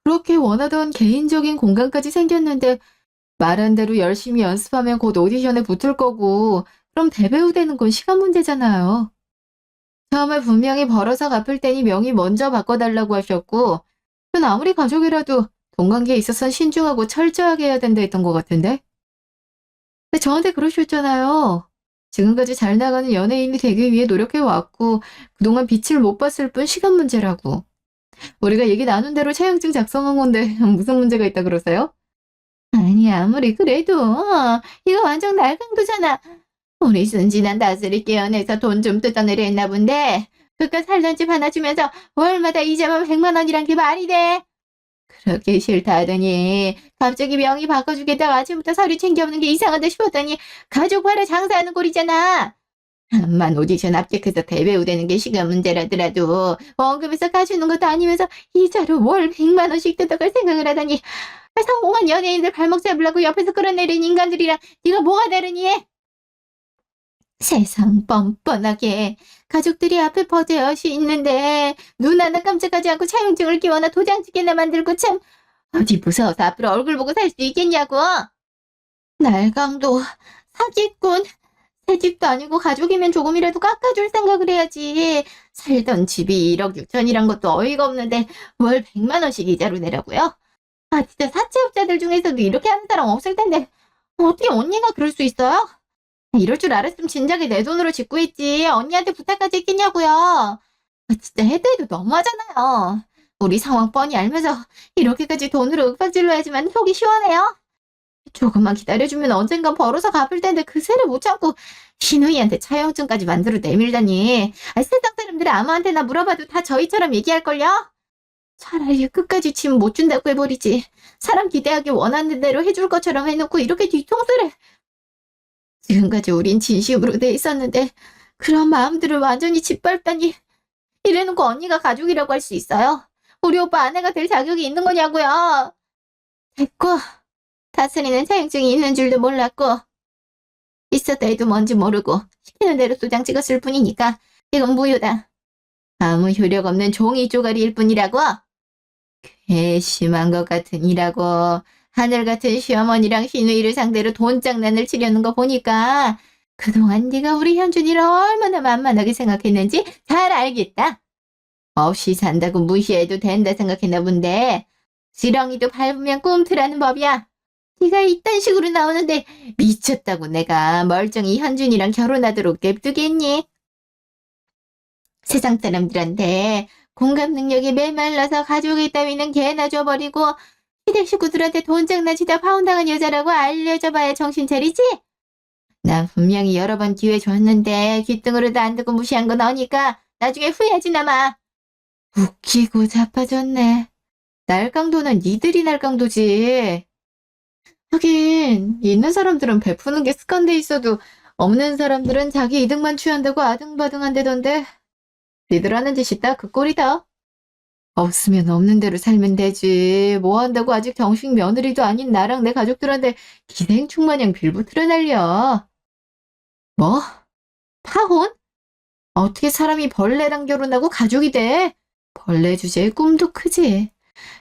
Speaker 1: 그렇게 원하던 개인적인 공간까지 생겼는데 말한 대로 열심히 연습하면 곧 오디션에 붙을 거고, 그럼 대배우 되는 건 시간 문제잖아요. 처음에 분명히 벌어서 갚을 테니 명의 먼저 바꿔달라고 하셨고, 전 아무리 가족이라도 돈 관계에 있어선 신중하고 철저하게 해야 된다 했던 것 같은데? 근데 저한테 그러셨잖아요. 지금까지 잘 나가는 연예인이 되기 위해 노력해왔고, 그동안 빛을 못 봤을 뿐 시간 문제라고. 우리가 얘기 나눈 대로 차용증 작성한 건데, 무슨 문제가 있다 그러세요? 아니, 아무리 그래도, 이거 완전 날강도잖아. 우리 순진한 다스리 깨어내서 돈 좀 뜯어내려 했나 본데, 그깟 살던 집 하나 주면서 월마다 이자만 100만 원이란 게 말이 돼? 그렇게 싫다 하더니 갑자기 명의 바꿔주겠다고 아침부터 서류 챙겨오는 게 이상하다 싶었더니 가족 팔아 장사하는 꼴이잖아. 암만 오디션 합격해서 대배우 되는 게 시간 문제라더라도 원금에서 가주는 것도 아니면서 이자로 월 100만 원씩 뜯어갈 생각을 하다니, 성공한 연예인들 발목 잡으려고 옆에서 끌어내린 인간들이랑 네가 뭐가 다르니? 세상 뻔뻔하게 가족들이 앞에 버젓이 있는데 눈 하나 깜짝하지 않고 차용증을 끼워나 도장 찍게나 만들고, 참 어디 무서워서 앞으로 얼굴 보고 살 수 있겠냐고. 날강도, 사기꾼. 새 집도 아니고 가족이면 조금이라도 깎아줄 생각을 해야지. 살던 집이 1억 6천이란 것도 어이가 없는데 월 100만 원씩 이자로 내라고요? 아, 진짜 사채업자들 중에서도 이렇게 하는 사람 없을 텐데 어떻게 언니가 그럴 수 있어요? 이럴 줄 알았으면 진작에 내 돈으로 짓고 있지. 언니한테 부탁까지 했겠냐고요. 진짜 해도 해도 너무하잖아요. 우리 상황 뻔히 알면서 이렇게까지 돈으로 윽박질러야지만 속이 시원해요? 조금만 기다려주면 언젠간 벌어서 갚을 텐데 그 새를 못 참고 신우이한테 차용증까지 만들어 내밀다니. 세상 사람들 아무한테나 물어봐도 다 저희처럼 얘기할걸요? 차라리 끝까지 짐 못 준다고 해버리지. 사람 기대하기 원하는 대로 해줄 것처럼 해놓고 이렇게 뒤통수를. 지금까지 우린 진심으로 돼 있었는데 그런 마음들을 완전히 짓밟다니. 이래놓고 언니가 가족이라고 할 수 있어요? 우리 오빠 아내가 될 자격이 있는 거냐고요? 됐고, 다스리는 차용증이 있는 줄도 몰랐고, 있었다 해도 뭔지 모르고 시키는 대로 도장 찍었을 뿐이니까 이건 무효다. 아무 효력 없는 종이 쪼가리일 뿐이라고? 괘씸한 것 같으니라고. 하늘 같은 시어머니랑 시누이를 상대로 돈장난을 치려는 거 보니까 그동안 네가 우리 현준이를 얼마나 만만하게 생각했는지 잘 알겠다. 없이 산다고 무시해도 된다 생각했나 본데 지렁이도 밟으면 꿈틀하는 법이야. 네가 이딴 식으로 나오는데 미쳤다고 내가 멀쩡히 현준이랑 결혼하도록 냅두겠니? 세상 사람들한테 공감 능력이 메말라서 가족이 따위는 개나 줘버리고 시댁 식구들한테 돈장난치다 파혼당한 여자라고 알려줘봐야 정신 차리지? 난 분명히 여러 번 기회 줬는데 귀등으로도 안 듣고 무시한 거 너니까 나중에 후회하지 나마. 웃기고 자빠졌네. 날강도는 니들이 날강도지. 하긴 있는 사람들은 베푸는 게 습관돼 있어도 없는 사람들은 자기 이득만 취한다고 아등바등한다던데. 니들 하는 짓이 딱 그 꼴이다. 없으면 없는 대로 살면 되지. 뭐 한다고 아직 정식 며느리도 아닌 나랑 내 가족들한테 기생충 마냥 빌붙으려 날려. 뭐? 파혼? 어떻게 사람이 벌레랑 결혼하고 가족이 돼? 벌레 주제에 꿈도 크지.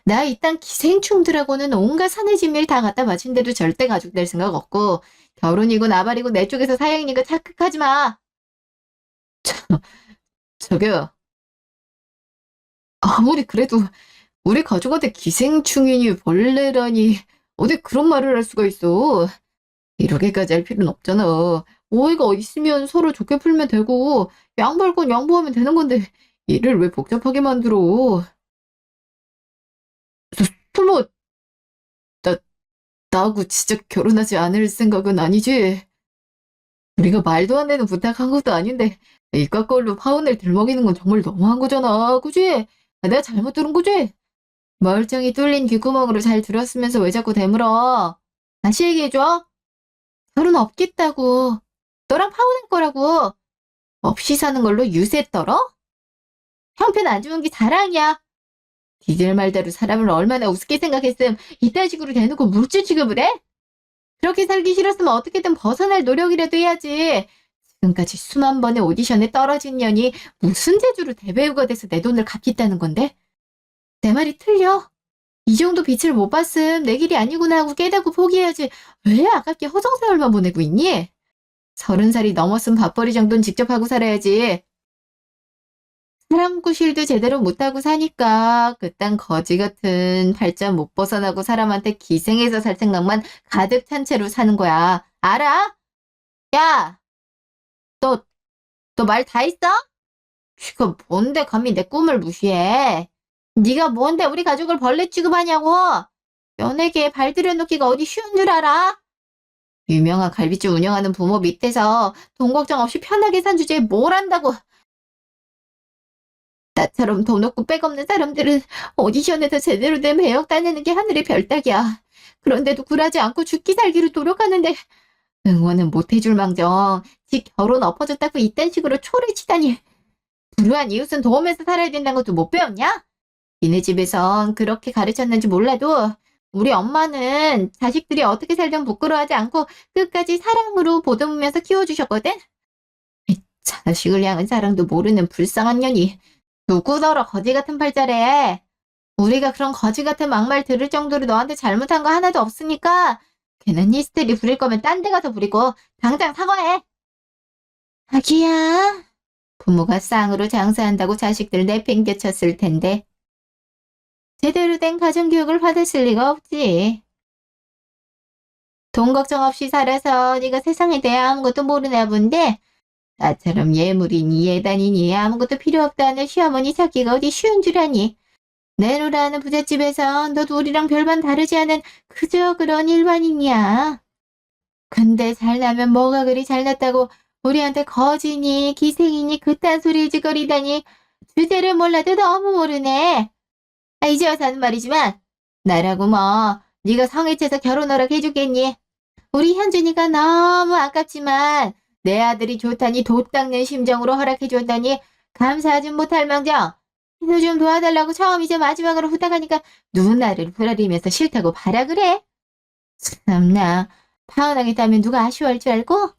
Speaker 1: 나 이딴 기생충들하고는 온갖 사내진밀 다 갖다 바친데도 절대 가족 될 생각 없고, 결혼이고 나발이고 내 쪽에서 사양이니까 착각하지 마. 저기요. 아무리 그래도 우리 가족한테 기생충이니 벌레라니 어디 그런 말을 할 수가 있어. 이렇게까지 할 필요는 없잖아. 오해가 있으면 서로 좋게 풀면 되고 양보할 건 양보하면 되는 건데 일을 왜 복잡하게 만들어. 설마 나, 나하고 진짜 결혼하지 않을 생각은 아니지? 우리가 말도 안 되는 부탁한 것도 아닌데 이깟 걸로 파혼을 들먹이는 건 정말 너무한 거잖아. 그지? 내가 잘못 들은 거지? 멀쩡히 뚫린 귓구멍으로 잘 들었으면서 왜 자꾸 대물어? 다시 얘기해줘. 결혼 없겠다고. 너랑 파혼할 거라고. 없이 사는 걸로 유세 떨어? 형편 안 좋은 게 자랑이야. 니들 말대로 사람을 얼마나 우습게 생각했음 이딴 식으로 대놓고 물질 취급을 해? 그렇게 살기 싫었으면 어떻게든 벗어날 노력이라도 해야지. 지금까지 수만 번의 오디션에 떨어진 년이 무슨 재주로 대배우가 돼서 내 돈을 갚겠다는 건데? 내 말이 틀려? 이 정도 빛을 못 봤음 내 길이 아니구나 하고 깨닫고 포기해야지. 왜 아깝게 허송세월만 보내고 있니? 30살이 넘었음 밥벌이 정도는 직접 하고 살아야지. 사람 구실도 제대로 못하고 사니까 그딴 거지 같은 팔자 못 벗어나고 사람한테 기생해서 살 생각만 가득 찬 채로 사는 거야. 알아? 야, 너, 너 말 다 했어? 지금 뭔데 감히 내 꿈을 무시해? 네가 뭔데 우리 가족을 벌레 취급하냐고? 연예계에 발 들여놓기가 어디 쉬운 줄 알아? 유명한 갈비집 운영하는 부모 밑에서 돈 걱정 없이 편하게 산 주제에 뭘 한다고. 나처럼 돈 없고 백 없는 사람들은 오디션에서 제대로 된 배역 따내는 게 하늘의 별따기야. 그런데도 굴하지 않고 죽기 살기로 노력하는데 응원은 못해줄 망정 지 결혼 엎어졌다고 이딴 식으로 초를 치다니. 불우한 이웃은 도우면서 살아야 된다는 것도 못 배웠냐? 니네 집에선 그렇게 가르쳤는지 몰라도 우리 엄마는 자식들이 어떻게 살든 부끄러워하지 않고 끝까지 사랑으로 보듬으면서 키워주셨거든? 자식을 향한 사랑도 모르는 불쌍한 년이 누구더러 거지 같은 팔자래. 우리가 그런 거지 같은 막말 들을 정도로 너한테 잘못한 거 하나도 없으니까 걔는 히스테리 부릴 거면 딴 데 가서 부리고 당장 사과해. 자기야. 부모가 쌍으로 장사한다고 자식들 내팽개쳤을 텐데 제대로 된 가정교육을 받았을 리가 없지. 돈 걱정 없이 살아서 네가 세상에 대해 아무것도 모르나 본데 나처럼 예물이니 예단이니 아무것도 필요 없다는 시어머니 찾기가 어디 쉬운 줄 아니. 내노라는 부잣집에선 너도 우리랑 별반 다르지 않은 그저 그런 일반인이야. 근데 잘나면 뭐가 그리 잘났다고 우리한테 거지니 기생이니 그딴 소리 짓거리다니 주제를 몰라도 너무 모르네. 아, 이제 와서 하는 말이지만 나라고 뭐 네가 성에 차서 결혼 허락해주겠니? 우리 현준이가 너무 아깝지만 내 아들이 좋다니 돛 닦는 심정으로 허락해줬다니 감사하진 못할 망정 이거 좀 도와달라고 처음이자 마지막으로 부탁하니까 누나를 후라리면서 싫다고 바라 그래? 참나 파혼하겠다면 누가 아쉬워할 줄 알고?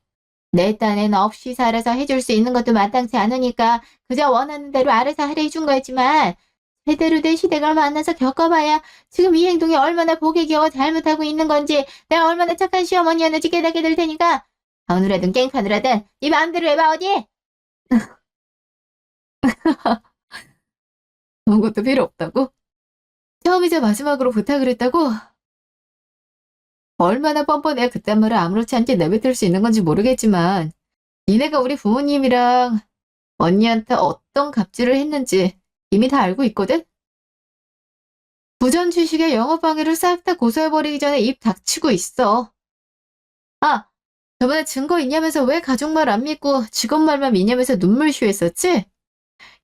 Speaker 1: 내 딴엔 없이 살아서 해줄 수 있는 것도 마땅치 않으니까 그저 원하는 대로 알아서 하려 해준 거였지만 제대로 된 시댁을 만나서 겪어봐야 지금 이 행동이 얼마나 복에 겨워 잘못하고 있는 건지 내가 얼마나 착한 시어머니였는지 깨닫게 될 테니까 파혼을 깽판을 하든 네 마음대로 해봐 어디? 아무것도 필요 없다고? 처음이자 마지막으로 부탁을 했다고? 얼마나 뻔뻔해야 그딴 말을 아무렇지 않게 내뱉을 수 있는 건지 모르겠지만 니네가 우리 부모님이랑 언니한테 어떤 갑질을 했는지 이미 다 알고 있거든? 부전 취식의 영업방해를 싹 다 고소해버리기 전에 입 닥치고 있어. 아, 저번에 증거 있냐면서 왜 가족 말 안 믿고 직원 말만 믿냐면서 눈물 쉬했었지?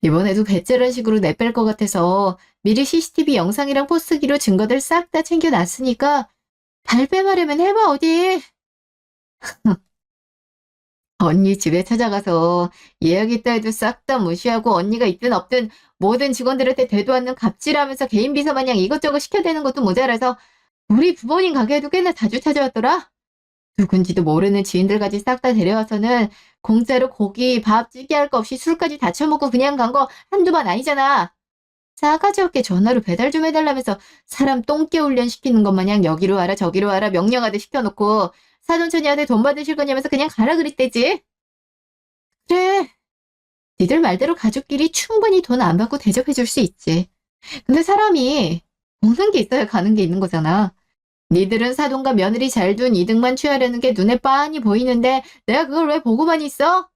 Speaker 1: 이번에도 배째란 식으로 내뺄 것 같아서 미리 CCTV 영상이랑 포스기로 증거들 싹 다 챙겨놨으니까 발뺌하려면 해봐 어디. 언니 집에 찾아가서 예약 있다 해도 싹 다 무시하고 언니가 있든 없든 모든 직원들한테 되도 않는 갑질하면서 개인 비서 마냥 이것저것 시켜대는 것도 모자라서 우리 부모님 가게에도 꽤나 자주 찾아왔더라. 누군지도 모르는 지인들까지 싹 다 데려와서는 공짜로 고기, 밥, 찌개 할 거 없이 술까지 다 처먹고 그냥 간 거 한두 번 아니잖아. 싸가지 없게 전화로 배달 좀 해달라면서 사람 똥개 훈련 시키는 것 마냥 여기로 와라 저기로 와라 명령하듯 시켜놓고 사돈처니한테 돈 받으실 거냐면서 그냥 가라 그랬대지. 그래, 니들 말대로 가족끼리 충분히 돈 안 받고 대접해줄 수 있지. 근데 사람이 오는 게 있어야 가는 게 있는 거잖아. 니들은 사돈과 며느리 잘 둔 이득만 취하려는 게 눈에 빤히 보이는데 내가 그걸 왜 보고만 있어?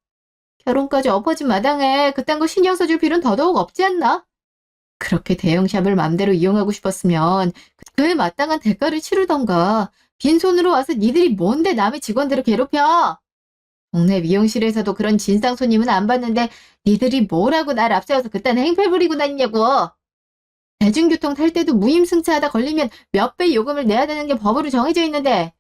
Speaker 1: 결혼까지 엎어진 마당에 그딴 거 신경 써줄 필요는 더더욱 없지 않나? 그렇게 대형샵을 맘대로 이용하고 싶었으면 그에 마땅한 대가를 치르던가 빈손으로 와서 니들이 뭔데 남의 직원들을 괴롭혀? 동네 미용실에서도 그런 진상 손님은 안 봤는데 니들이 뭐라고 날 앞세워서 그딴 행패 부리고 다니냐고. 대중교통 탈 때도 무임승차하다 걸리면 몇 배 요금을 내야 되는 게 법으로 정해져 있는데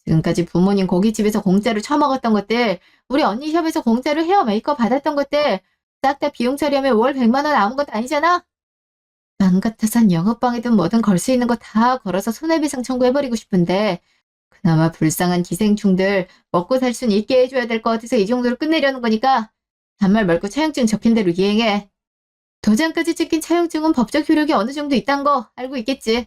Speaker 1: 지금까지 부모님 고깃집에서 공짜로 처먹었던 것들 우리 언니 샵에서 공짜로 헤어 메이크업 받았던 것들 싹 다 비용 처리하면 월 100만 원 아무것도 아니잖아. 남 같아선 영업방해든 뭐든 걸 수 있는 거 다 걸어서 손해배상 청구해버리고 싶은데 그나마 불쌍한 기생충들 먹고 살 순 있게 해줘야 될 것 같아서 이 정도로 끝내려는 거니까 단말 말고 차용증 적힌 대로 이행해. 도장까지 찍힌 차용증은 법적 효력이 어느 정도 있단 거 알고 있겠지.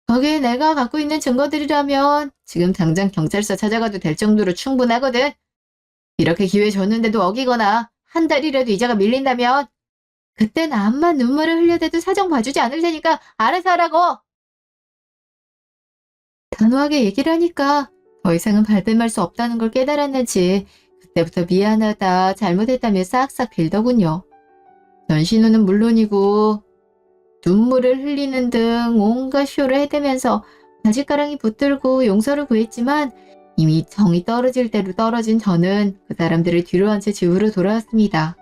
Speaker 1: 거기에 내가 갖고 있는 증거들이라면 지금 당장 경찰서 찾아가도 될 정도로 충분하거든. 이렇게 기회 줬는데도 어기거나 한 달이라도 이자가 밀린다면 그땐 암만 눈물을 흘려대도 사정 봐주지 않을 테니까 알아서 하라고. 단호하게 얘기를 하니까 더 이상은 발뺌할 수 없다는 걸 깨달았는지 그때부터 미안하다, 잘못했다며 싹싹 빌더군요. 전신우는 물론이고 눈물을 흘리는 등 온갖 쇼를 해대면서 바짓가랑이 붙들고 용서를 구했지만 이미 정이 떨어질 대로 떨어진 저는 그 사람들을 뒤로 한 채 집으로 돌아왔습니다.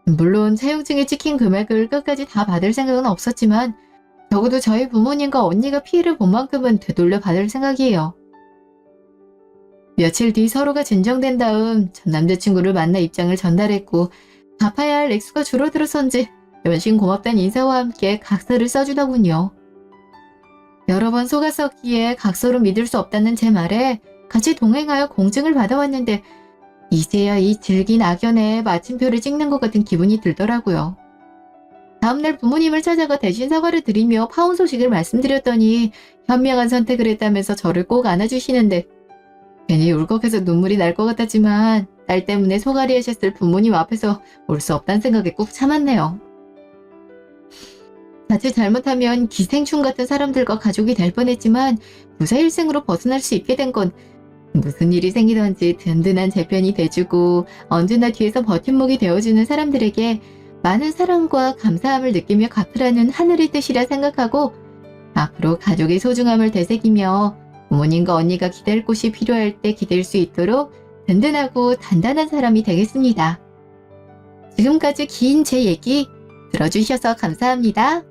Speaker 1: 물론 차용증에 찍힌 금액을 끝까지 다 받을 생각은 없었지만 적어도 저희 부모님과 언니가 피해를 본 만큼은 되돌려 받을 생각이에요. 며칠 뒤 서로가 진정된 다음 전 남자친구를 만나 입장을 전달했고 갚아야 할 액수가 줄어들어서인지 연신 고맙다는 인사와 함께 각서를 써주더군요. 여러 번 속았었기에 각서로 믿을 수 없다는 제 말에 같이 동행하여 공증을 받아왔는데 이제야 이 질긴 악연에 마침표를 찍는 것 같은 기분이 들더라고요. 다음날 부모님을 찾아가 대신 사과를 드리며 파혼 소식을 말씀드렸더니 현명한 선택을 했다면서 저를 꼭 안아주시는데 괜히 울컥해서 눈물이 날 것 같았지만 딸 때문에 속앓이 하셨을 부모님 앞에서 울 수 없다는 생각에 꾹 참았네요. 자칫 잘못하면 기생충 같은 사람들과 가족이 될 뻔했지만 무사일생으로 벗어날 수 있게 된 건 무슨 일이 생기던지 든든한 제 편이 돼주고 언제나 뒤에서 버팀목이 되어주는 사람들에게 많은 사랑과 감사함을 느끼며 갚으라는 하늘의 뜻이라 생각하고 앞으로 가족의 소중함을 되새기며 부모님과 언니가 기댈 곳이 필요할 때 기댈 수 있도록 든든하고 단단한 사람이 되겠습니다. 지금까지 긴 제 얘기 들어주셔서 감사합니다.